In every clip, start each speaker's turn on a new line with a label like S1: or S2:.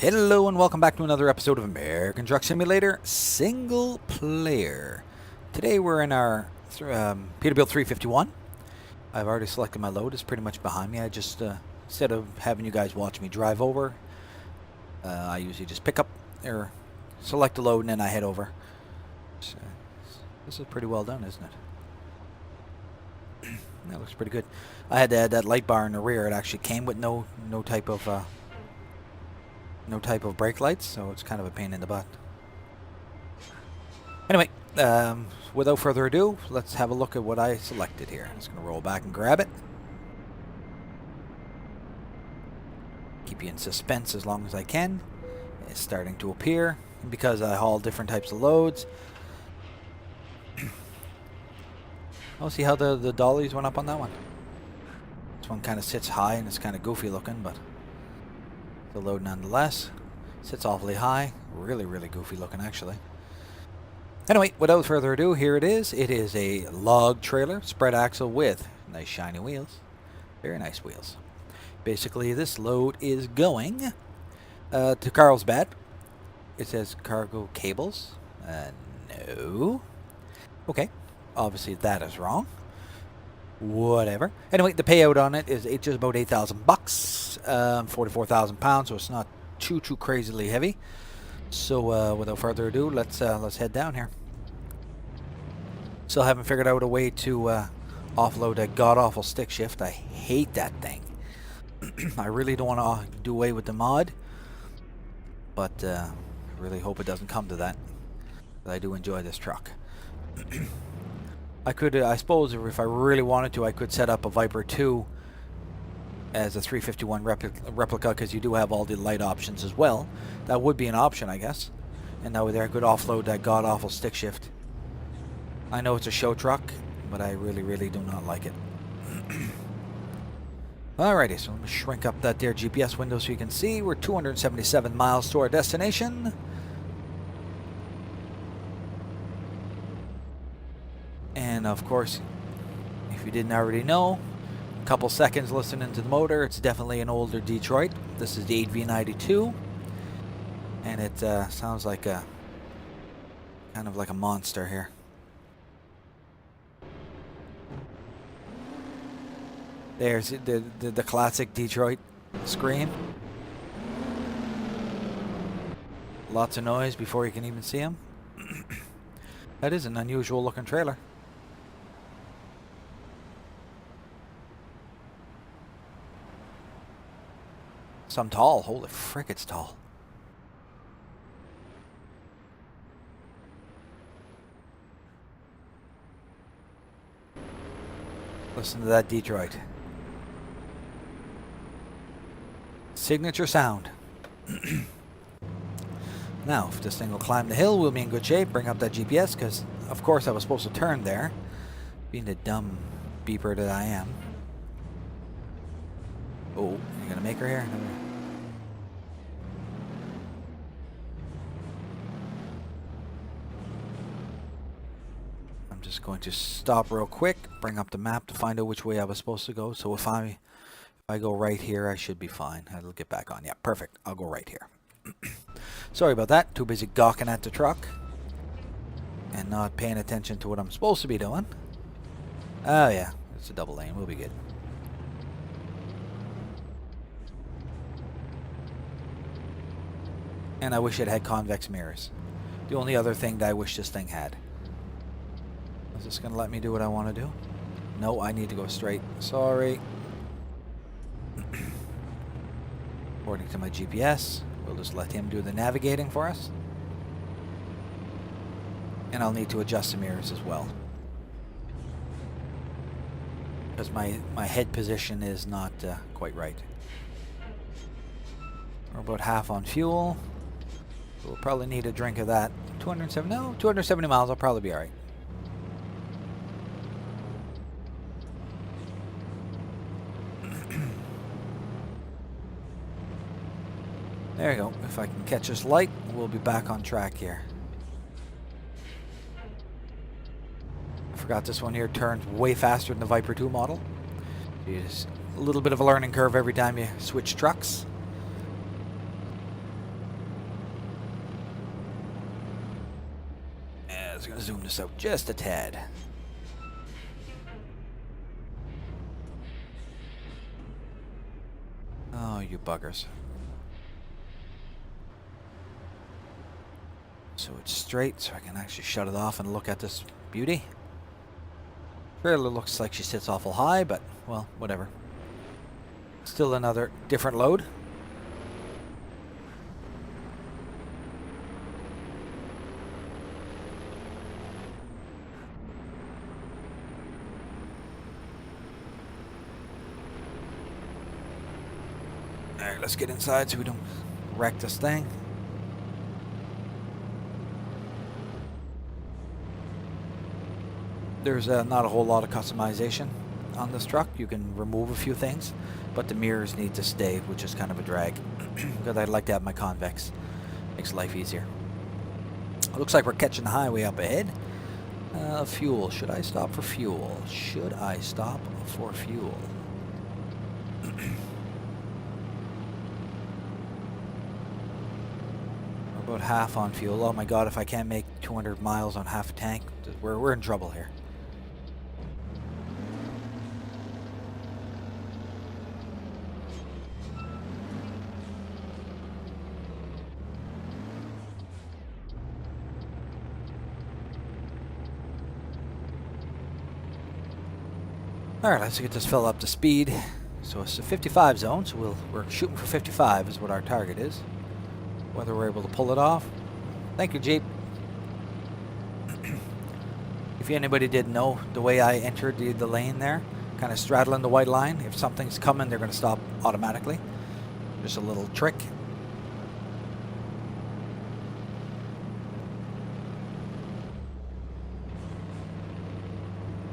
S1: Hello and welcome back to another episode of American Truck Simulator Single Player. Today we're in our Peterbilt 351. I've already selected my load. It's pretty much behind me. I just, instead of having you guys watch me drive over, I usually just pick up or select a load and then I head over. So, this is pretty well done, isn't it? That looks pretty good. I had to add that light bar in the rear. It actually came with no type of brake lights, so it's kind of a pain in the butt. Anyway, without further ado, let's have a look at what I selected here. I'm just going to roll back and grab it. Keep you in suspense as long as I can. It's starting to appear. And because I haul different types of loads. Oh, see how the dollies went up on that one? This one kind of sits high and it's kind of goofy looking, but the load nonetheless sits awfully high. Really goofy looking, actually. Anyway, without further ado, here it is. It is a log trailer, spread axle with nice shiny wheels. Very nice wheels. Basically, this load is going to Carlsbad. It says cargo cables. No. Okay. Obviously, that is wrong. Whatever. Anyway, the payout on it is just about $8,000, 44,000 pounds, so it's not too crazily heavy. So without further ado, let's head down here. Still haven't figured out a way to offload a god-awful stick shift. I hate that thing. I really don't want to do away with the mod, but I really hope it doesn't come to that. But I do enjoy this truck. I suppose if I really wanted to, I could set up a Viper 2 as a 351 replica, because you do have all the light options as well. That would be an option, I guess. And that way there I could offload that god-awful stick shift. I know it's a show truck, but I really do not like it. Alrighty, so let me shrink up that there GPS window so you can see. We're 277 miles to our destination. And of course, if you didn't already know, a couple seconds listening to the motor, it's definitely an older Detroit. This is the 8V92, and it sounds like a kind of like a monster here. There's the classic Detroit scream. Lots of noise before you can even see him. That is an unusual looking trailer. Some tall. Holy frick, it's tall. Listen to that Detroit. Signature sound. Now, if this thing will climb the hill, we'll be in good shape. Bring up that GPS, because, of course, I was supposed to turn there. Being the dumb beeper that I am. Oh, you gonna make her here? I'm just going to stop real quick, bring up the map to find out which way I was supposed to go. So if I go right here, I should be fine. I'll get back on. Yeah, perfect. I'll go right here. Sorry about that. Too busy gawking at the truck and not paying attention to what I'm supposed to be doing. Oh yeah, it's a double lane. We'll be good. And I wish it had convex mirrors. The only other thing that I wish this thing had. Is this going to let me do what I want to do? No, I need to go straight. Sorry. According to my GPS, we'll just let him do the navigating for us. And I'll need to adjust the mirrors as well, because my head position is not quite right. We're about half on fuel. We'll probably need a drink of that. 270 miles, I'll probably be alright. There you go. If I can catch this light, we'll be back on track here. I forgot this one here turns way faster than the Viper 2 model. It's a little bit of a learning curve every time you switch trucks. zoom this out just a tad. Oh, you buggers. So it's straight, so I can actually shut it off and look at this beauty. Trailer looks like she sits awful high, but, well, whatever. Still another different load. Alright, let's get inside so we don't wreck this thing. There's not a whole lot of customization on this truck. You can remove a few things, but the mirrors need to stay, which is kind of a drag because I'd like to have my convex. Makes life easier. It looks like we're catching the highway up ahead. Fuel. Should I stop for fuel? Should I stop for fuel? We're about half on fuel. Oh my god, if I can't make 200 miles on half a tank, we're in trouble here. Alright, let's get this fella up to speed. So it's a 55 zone, so we're shooting for 55 is what our target is. Whether we're able to pull it off. Thank you, Jeep. If anybody didn't know, the way I entered the lane there, kind of straddling the white line, if something's coming, they're going to stop automatically. Just a little trick.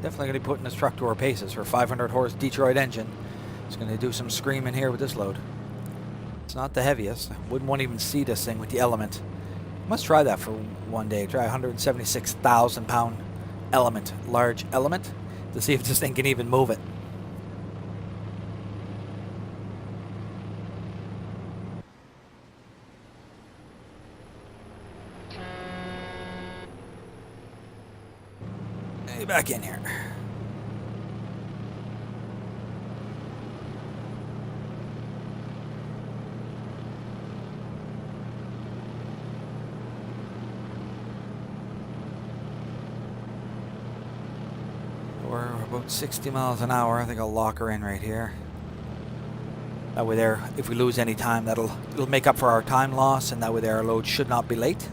S1: Definitely going to be putting this truck to our paces. Her 500 horse Detroit engine is going to do some screaming here with this load. It's not the heaviest. I wouldn't want to even see this thing with the Element. Must try that for one day. Try a 176,000 pound Element, large Element, to see if this thing can even move it. Hey, back in here. We're about 60 miles an hour. I think I'll lock her in right here. That way there, if we lose any time, it'll make up for our time loss, and that way there our load should not be late.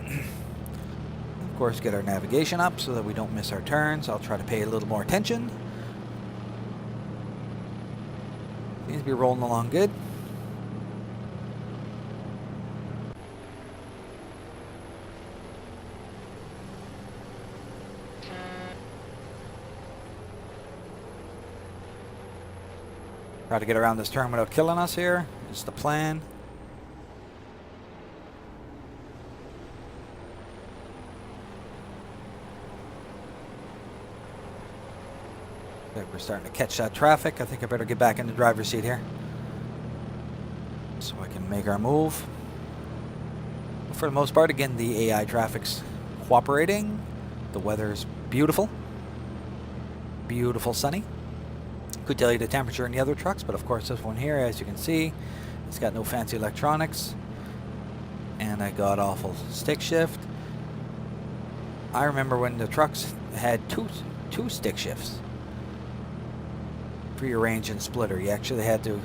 S1: Of course, get our navigation up so that we don't miss our turns. I'll try to pay a little more attention. Seems to be rolling along good. Try to get around this turn without killing us here. Is the plan. We're starting to catch that traffic. I think I better get back in the driver's seat here so I can make our move. For the most part, again, the AI traffic's cooperating. The weather's beautiful. Beautiful sunny. Could tell you the temperature in the other trucks, but of course this one here, as you can see, it's got no fancy electronics. And I got awful stick shift. I remember when the trucks had two stick shifts for your range and splitter. You actually had to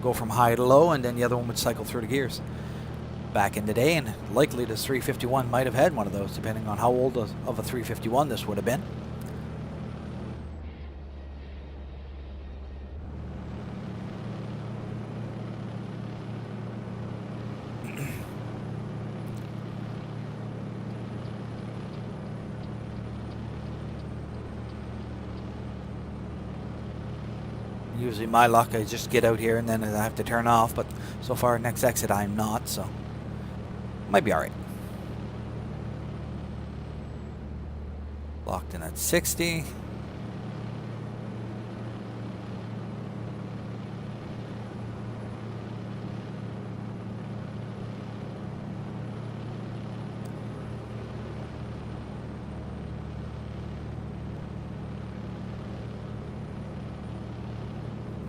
S1: go from high to low, and then the other one would cycle through the gears back in the day, and likely this 351 might have had one of those, depending on how old of a 351 this would have been. Usually my luck, I just get out here and then I have to turn off, but so far next exit I'm not, so might be alright. Locked in at 60.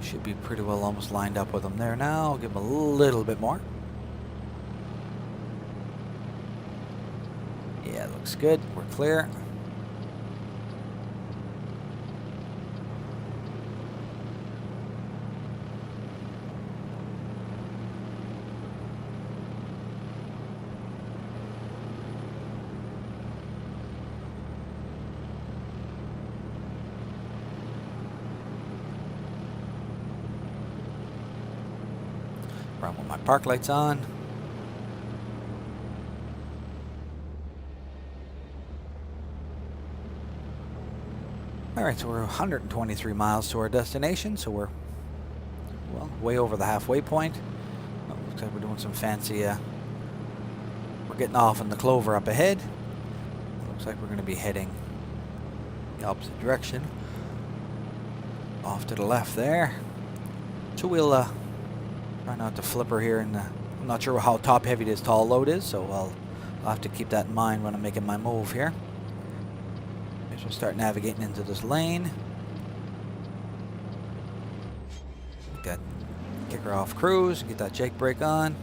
S1: Should be pretty well almost lined up with them there now. I'll give them a little bit more. Yeah, looks good. We're clear. Run with my park lights on. Alright, so we're 123 miles to our destination, so we're, well, way over the halfway point. Oh, looks like we're doing some fancy, we're getting off in the clover up ahead. Looks like we're going to be heading the opposite direction. Off to the left there. So we'll try not to flip her here, and I'm not sure how top heavy this tall load is, so I'll have to keep that in mind when I'm making my move here. We'll start navigating into this lane. Get that kicker off cruise, get that Jake brake on.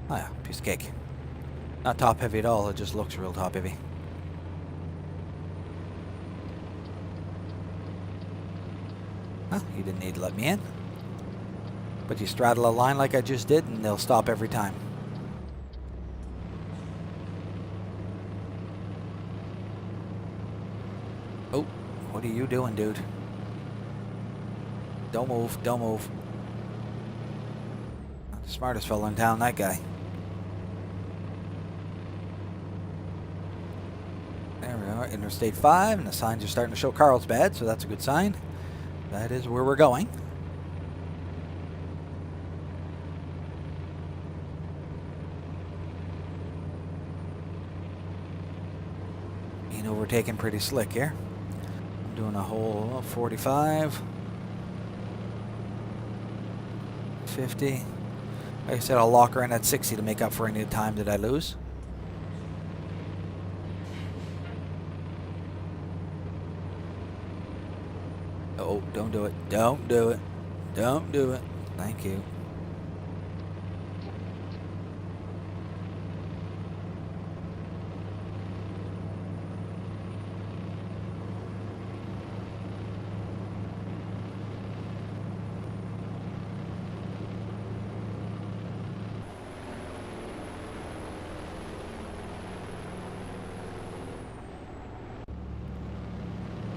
S1: Oh yeah, piece of cake. Not top heavy at all, it just looks real top heavy. Huh, you didn't need to let me in. But you straddle a line like I just did and they'll stop every time. Oh, what are you doing, dude? Don't move, don't move. Not the smartest fellow in town, that guy. There we are, Interstate 5, and the signs are starting to show Carlsbad, so that's a good sign. That is where we're going. Being overtaken pretty slick here. I'm doing a whole 45, 50. Like I said, I'll lock her in at 60 to make up for any time that I lose. Oh, don't do it. Don't do it. Don't do it. Thank you.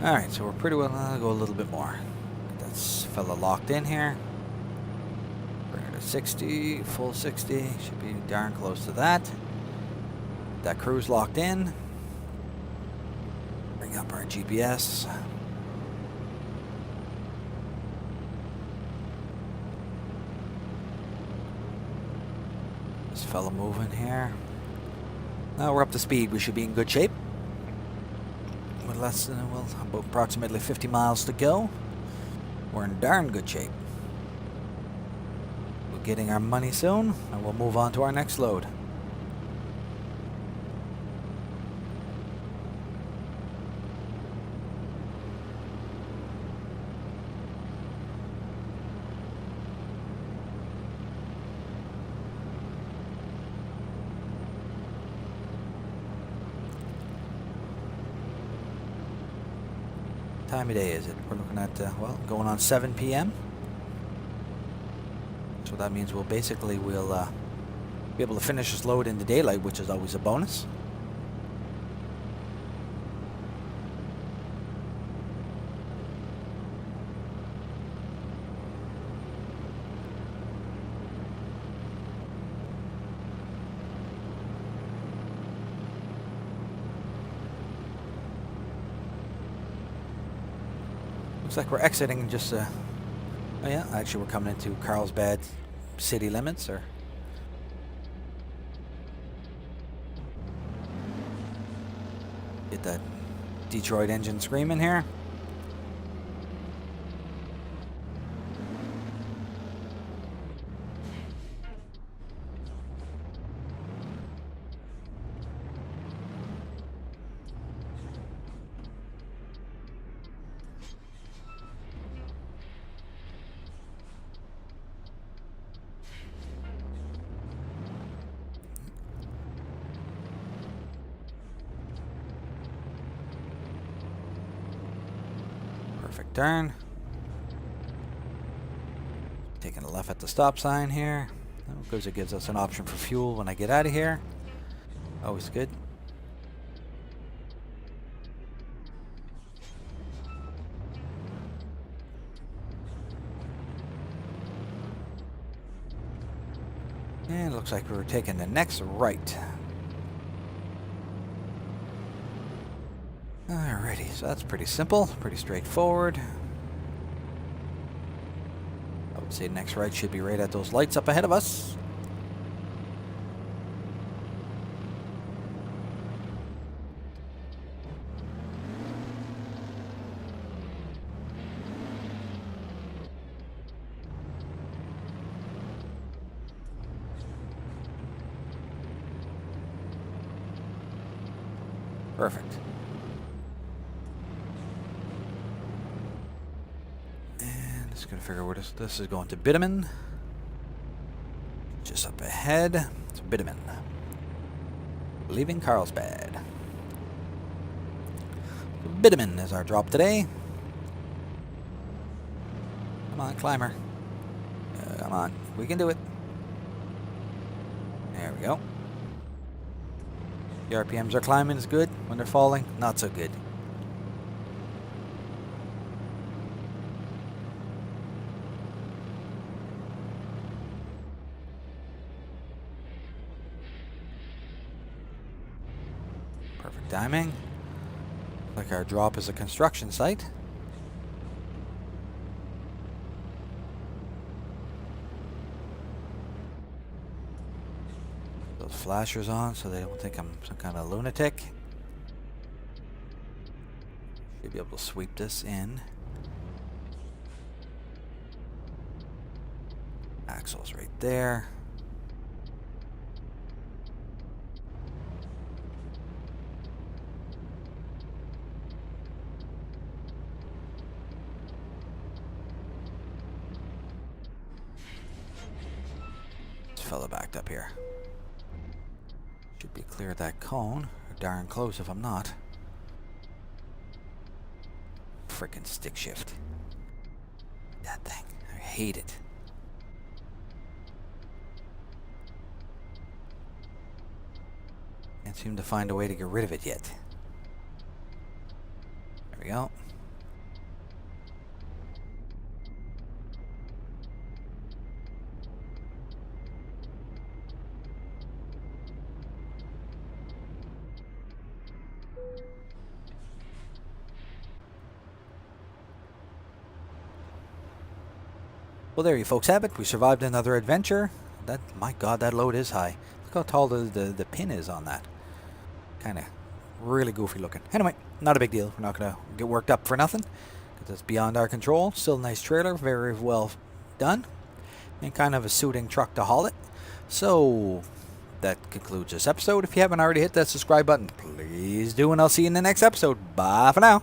S1: Alright, so we're pretty well, I'll go a little bit more. Get that fella locked in here. Bring her to 60, full 60. Should be darn close to that. Get that cruise locked in. Bring up our GPS. This fella moving here. Now we're up to speed. We should be in good shape. With less than, well, about approximately 50 miles to go. We're in darn good shape. We're getting our money soon, and we'll move on to our next load. Time of day is it? We're looking at, well, going on 7 p.m. So that means we'll be able to finish this load in the daylight, which is always a bonus. like we're exiting just, oh yeah, actually we're coming into Carlsbad city limits, or... Get that Detroit engine screaming here. Perfect turn. Taking a left at the stop sign here. Because it gives us an option for fuel when I get out of here. Always good. And it looks like we're taking the next right. Alrighty, so that's pretty simple, pretty straightforward. I would say next right should be right at those lights up ahead of us. Perfect. And just gonna figure where this is going to Bittaman. Just up ahead. It's Bittaman. Leaving Carlsbad. Bittaman is our drop today. Come on, climber. Come on, we can do it. There we go. The RPMs are climbing is good. When they're falling, not so good. Perfect timing. Like our drop is a construction site. Those flashers on so they don't think I'm some kind of lunatic. Should be able to sweep this in. Axle's right there. This fella backed up here. Should be clear of that cone. Or darn close if I'm not. Frickin' stick shift. That thing. I hate it. Can't seem to find a way to get rid of it yet. There we go. Well, there you folks have it. We survived another adventure. That, my God, that load is high. Look how tall the pin is on that. Kind of really goofy looking. Anyway, not a big deal. We're not going to get worked up for nothing. Because it's beyond our control. Still a nice trailer. Very well done. And kind of a suiting truck to haul it. So, that concludes this episode. If you haven't already hit that subscribe button, please do. And I'll see you in the next episode. Bye for now.